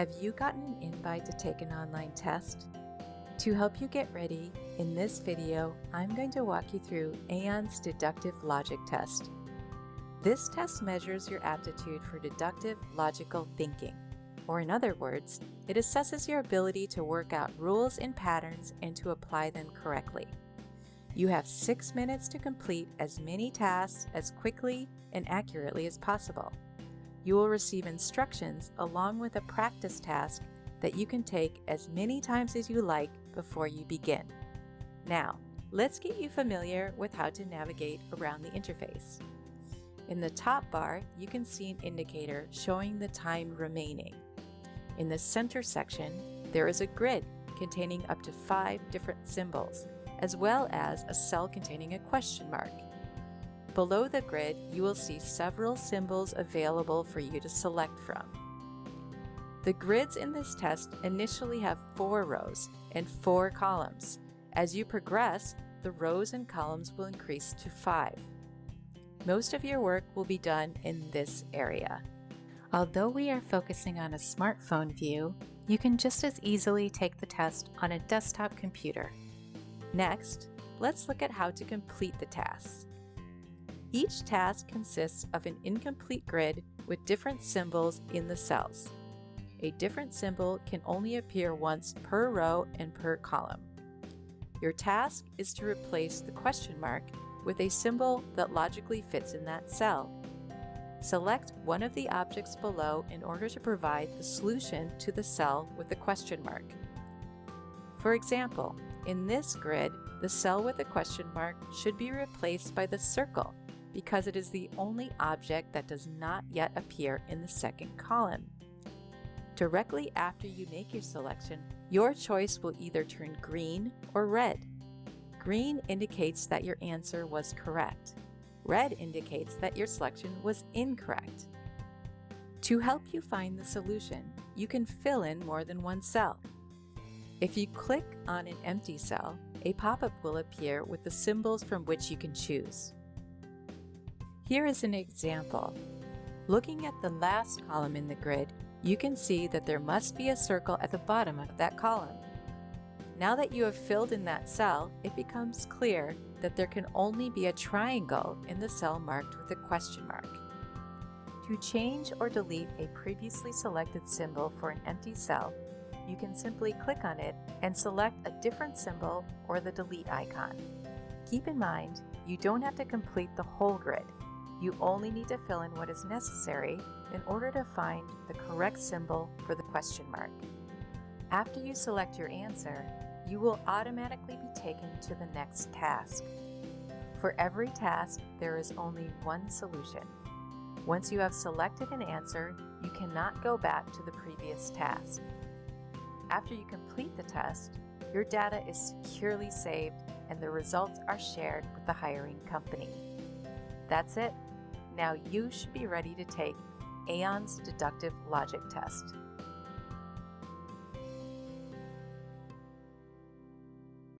Have you gotten an invite to take an online test? To help you get ready, in this video, I'm going to walk you through Aon's Deductive Logic Test. This test measures your aptitude for deductive logical thinking, or in other words, it assesses your ability to work out rules and patterns and to apply them correctly. You have 6 minutes to complete as many tasks as quickly and accurately as possible. You will receive instructions along with a practice task that you can take as many times as you like before you begin. Now, let's get you familiar with how to navigate around the interface. In the top bar, you can see an indicator showing the time remaining. In the center section, there is a grid containing up to 5 different symbols, as well as a cell containing a question mark. Below the grid, you will see several symbols available for you to select from. The grids in this test initially have 4 rows and 4 columns. As you progress, the rows and columns will increase to 5. Most of your work will be done in this area. Although we are focusing on a smartphone view, you can just as easily take the test on a desktop computer. Next, let's look at how to complete the tasks. Each task consists of an incomplete grid with different symbols in the cells. A different symbol can only appear once per row and per column. Your task is to replace the question mark with a symbol that logically fits in that cell. Select one of the objects below in order to provide the solution to the cell with the question mark. For example, in this grid, the cell with the question mark should be replaced by the circle because it is the only object that does not yet appear in the second column. Directly after you make your selection, your choice will either turn green or red. Green indicates that your answer was correct. Red indicates that your selection was incorrect. To help you find the solution, you can fill in more than one cell. If you click on an empty cell, a pop-up will appear with the symbols from which you can choose. Here is an example. Looking at the last column in the grid, you can see that there must be a circle at the bottom of that column. Now that you have filled in that cell, it becomes clear that there can only be a triangle in the cell marked with a question mark. To change or delete a previously selected symbol for an empty cell, you can simply click on it and select a different symbol or the delete icon. Keep in mind, you don't have to complete the whole grid. You only need to fill in what is necessary in order to find the correct symbol for the question mark. After you select your answer, you will automatically be taken to the next task. For every task, there is only one solution. Once you have selected an answer, you cannot go back to the previous task. After you complete the test, your data is securely saved and the results are shared with the hiring company. That's it. Now you should be ready to take Aon's Deductive Logic Test.